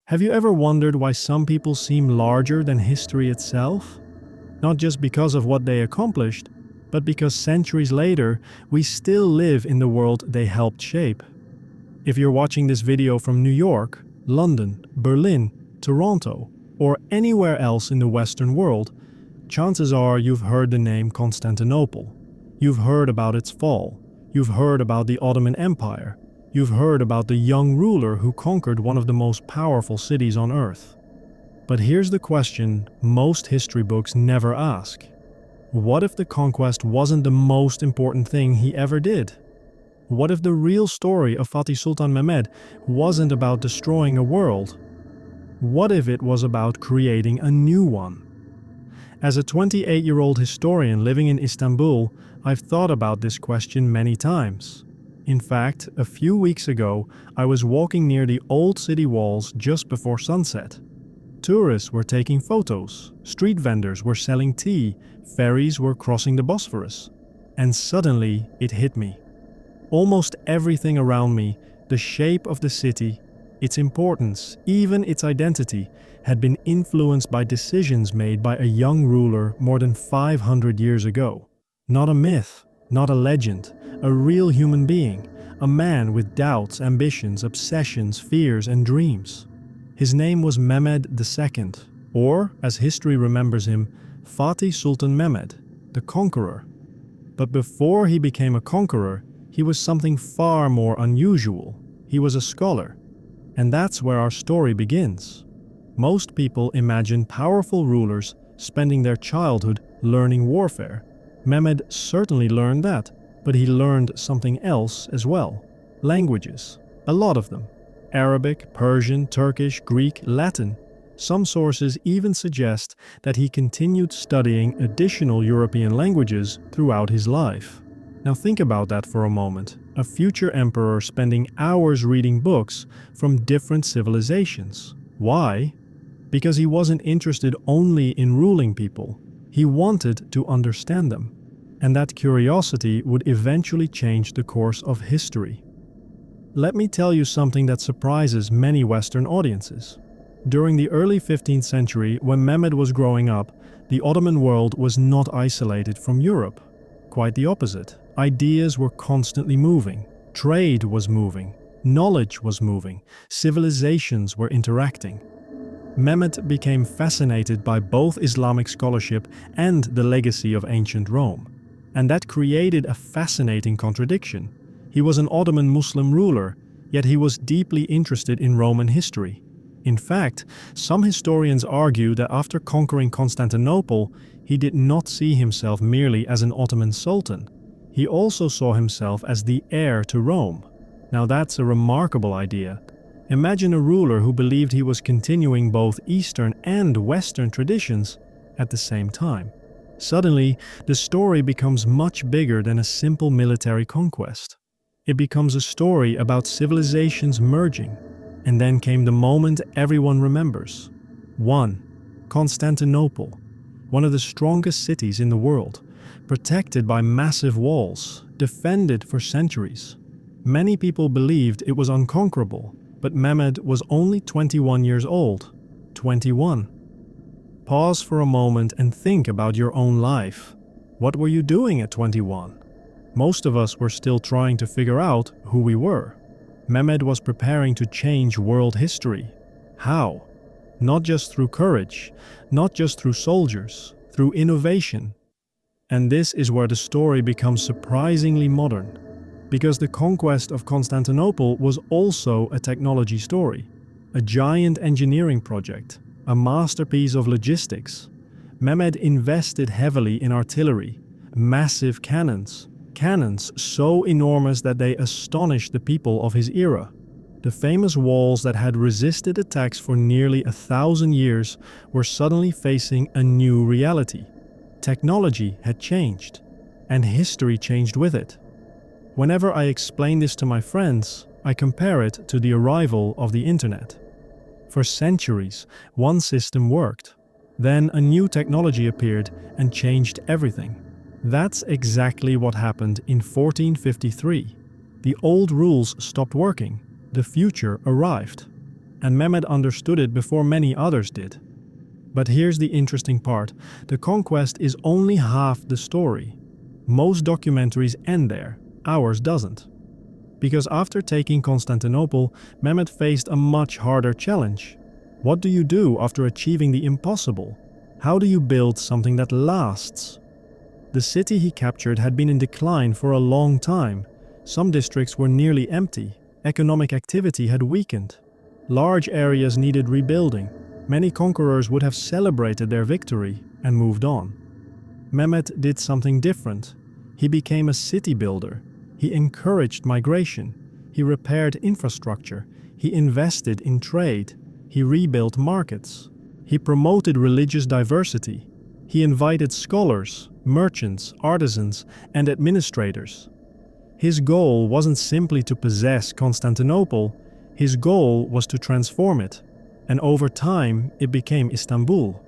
Have you ever wondered why some people seem larger than history itself? Not just because of what they accomplished, but because centuries later, we still live in the world they helped shape. If you're watching this video from New York, London, Berlin, Toronto, or anywhere else in the Western world, chances are you've heard the name Constantinople. You've heard about its fall. You've heard about the Ottoman Empire. You've heard about the young ruler who conquered one of the most powerful cities on earth. But here's the question most history books never ask. What if the conquest wasn't the most important thing he ever did? What if the real story of Fatih Sultan Mehmed wasn't about destroying a world? What if it was about creating a new one? As a 28-year-old historian living in Istanbul, I've thought about this question many times. In fact, a few weeks ago, I was walking near the old city walls just before sunset. Tourists were taking photos, street vendors were selling tea, ferries were crossing the Bosphorus. And suddenly, it hit me. Almost everything around me, the shape of the city, its importance, even its identity, had been influenced by decisions made by a young ruler more than 500 years ago. Not a myth, not a legend, a real human being, a man with doubts, ambitions, obsessions, fears, and dreams. His name was Mehmed II, or, as history remembers him, Fatih Sultan Mehmed, the conqueror. But before he became a conqueror, he was something far more unusual. He was a scholar. And that's where our story begins. Most people imagine powerful rulers spending their childhood learning warfare. Mehmed certainly learned that, but he learned something else as well. Languages. A lot of them. Arabic, Persian, Turkish, Greek, Latin. Some sources even suggest that he continued studying additional European languages throughout his life. Now think about that for a moment. A future emperor spending hours reading books from different civilizations. Why? Because he wasn't interested only in ruling people. He wanted to understand them. And that curiosity would eventually change the course of history. Let me tell you something that surprises many Western audiences. During the early 15th century, when Mehmed was growing up, the Ottoman world was not isolated from Europe. Quite the opposite. Ideas were constantly moving. Trade was moving. Knowledge was moving. Civilizations were interacting. Mehmed became fascinated by both Islamic scholarship and the legacy of ancient Rome. And that created a fascinating contradiction. He was an Ottoman Muslim ruler, yet he was deeply interested in Roman history. In fact, some historians argue that after conquering Constantinople, he did not see himself merely as an Ottoman sultan. He also saw himself as the heir to Rome. Now that's a remarkable idea. Imagine a ruler who believed he was continuing both Eastern and Western traditions at the same time. Suddenly, the story becomes much bigger than a simple military conquest. It becomes a story about civilizations merging. And then came the moment everyone remembers. 1. Constantinople, one of the strongest cities in the world, protected by massive walls, defended for centuries. Many people believed it was unconquerable, but Mehmed was only 21 years old. 21. Pause for a moment and think about your own life. What were you doing at 21? Most of us were still trying to figure out who we were. Mehmed was preparing to change world history. How? Not just through courage, not just through soldiers, through innovation. And this is where the story becomes surprisingly modern, because the conquest of Constantinople was also a technology story, a giant engineering project, a masterpiece of logistics. Mehmed invested heavily in artillery, massive cannons so enormous that they astonished the people of his era. The famous walls that had resisted attacks for nearly 1,000 years were suddenly facing a new reality. Technology had changed, and history changed with it. Whenever I explain this to my friends, I compare it to the arrival of the internet. For centuries, one system worked. Then a new technology appeared and changed everything. That's exactly what happened in 1453. The old rules stopped working. The future arrived. and Mehmed understood it before many others did. But here's the interesting part: the conquest is only half the story. Most documentaries end there, ours doesn't. Because after taking Constantinople, Mehmed faced a much harder challenge. What do you do after achieving the impossible? How do you build something that lasts? The city he captured had been in decline for a long time. Some districts were nearly empty. Economic activity had weakened. Large areas needed rebuilding. Many conquerors would have celebrated their victory and moved on. Mehmed did something different. He became a city builder. He encouraged migration. He repaired infrastructure. He invested in trade. He rebuilt markets. He promoted religious diversity. He invited scholars, merchants, artisans, and administrators. His goal wasn't simply to possess Constantinople. His goal was to transform it. And over time, it became Istanbul,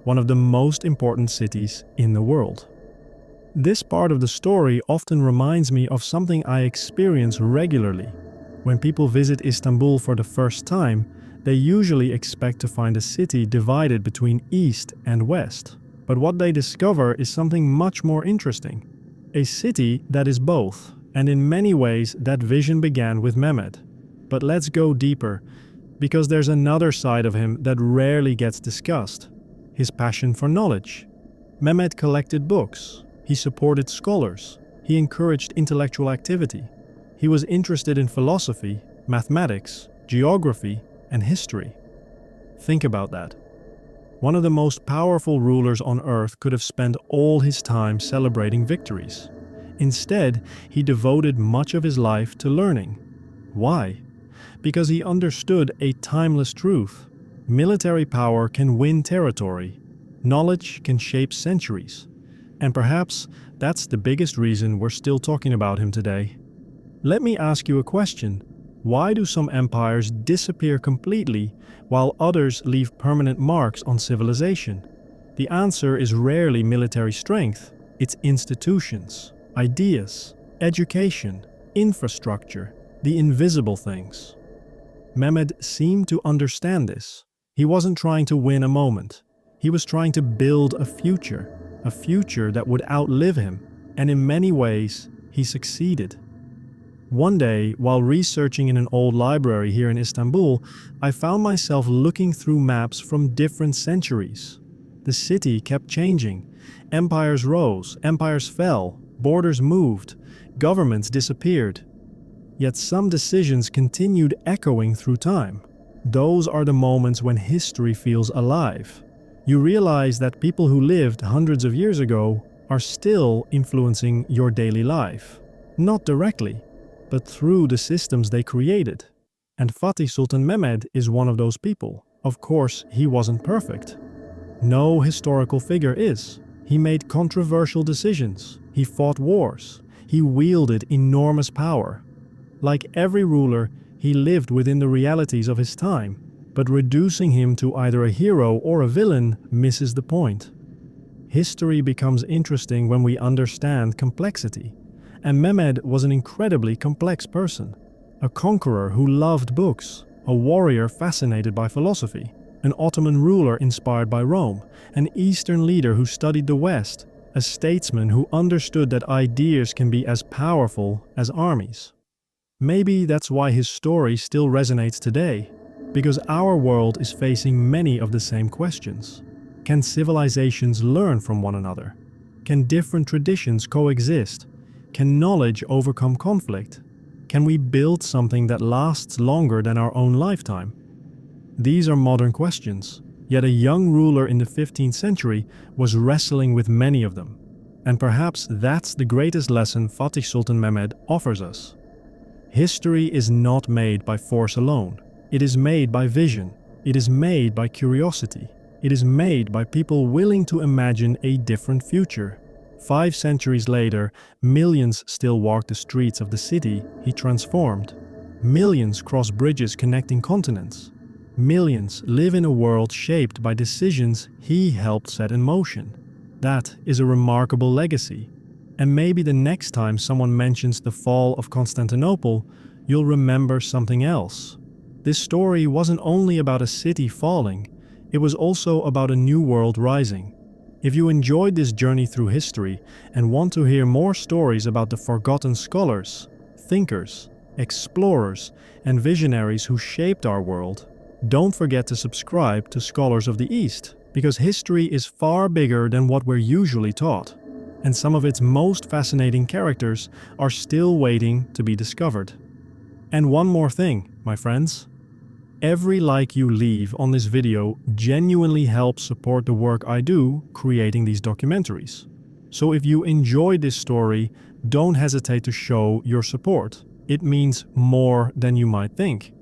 one of the most important cities in the world. This part of the story often reminds me of something I experience regularly. When people visit Istanbul for the first time, they usually expect to find a city divided between East and West. But what they discover is something much more interesting. A city that is both, and in many ways that vision began with Mehmed. But let's go deeper, because there's another side of him that rarely gets discussed: his passion for knowledge. Mehmed collected books. He supported scholars. He encouraged intellectual activity. He was interested in philosophy, mathematics, geography, and history. Think about that. One of the most powerful rulers on earth could have spent all his time celebrating victories. Instead, he devoted much of his life to learning. Why? Because he understood a timeless truth. Military power can win territory. Knowledge can shape centuries. And perhaps that's the biggest reason we're still talking about him today. Let me ask you a question. Why do some empires disappear completely while others leave permanent marks on civilization? The answer is rarely military strength. It's institutions, ideas, education, infrastructure, the invisible things. Mehmed seemed to understand this. He wasn't trying to win a moment. He was trying to build a future that would outlive him, and in many ways, he succeeded. One day, while researching in an old library here in Istanbul, I found myself looking through maps from different centuries. The city kept changing. Empires rose, empires fell, borders moved, governments disappeared. Yet some decisions continued echoing through time. Those are the moments when history feels alive. You realize that people who lived hundreds of years ago are still influencing your daily life. Not directly, but through the systems they created. And Fatih Sultan Mehmed is one of those people. Of course, he wasn't perfect. No historical figure is. He made controversial decisions. He fought wars. He wielded enormous power. Like every ruler, he lived within the realities of his time, but reducing him to either a hero or a villain misses the point. History becomes interesting when we understand complexity. And Mehmed was an incredibly complex person. A conqueror who loved books, a warrior fascinated by philosophy, an Ottoman ruler inspired by Rome, an Eastern leader who studied the West, a statesman who understood that ideas can be as powerful as armies. Maybe that's why his story still resonates today, because our world is facing many of the same questions. Can civilizations learn from one another? Can different traditions coexist? Can knowledge overcome conflict? Can we build something that lasts longer than our own lifetime? These are modern questions, yet a young ruler in the 15th century was wrestling with many of them. And perhaps that's the greatest lesson Fatih Sultan Mehmed offers us. History is not made by force alone. It is made by vision. It is made by curiosity. It is made by people willing to imagine a different future. 5 centuries later, millions still walk the streets of the city he transformed. Millions cross bridges connecting continents. Millions live in a world shaped by decisions he helped set in motion. That is a remarkable legacy. And maybe the next time someone mentions the fall of Constantinople, you'll remember something else. This story wasn't only about a city falling, it was also about a new world rising. If you enjoyed this journey through history and want to hear more stories about the forgotten scholars, thinkers, explorers, and visionaries who shaped our world, don't forget to subscribe to Scholars of the East, because history is far bigger than what we're usually taught, and some of its most fascinating characters are still waiting to be discovered. And one more thing, my friends. Every like you leave on this video genuinely helps support the work I do creating these documentaries. So if you enjoyed this story, don't hesitate to show your support. It means more than you might think.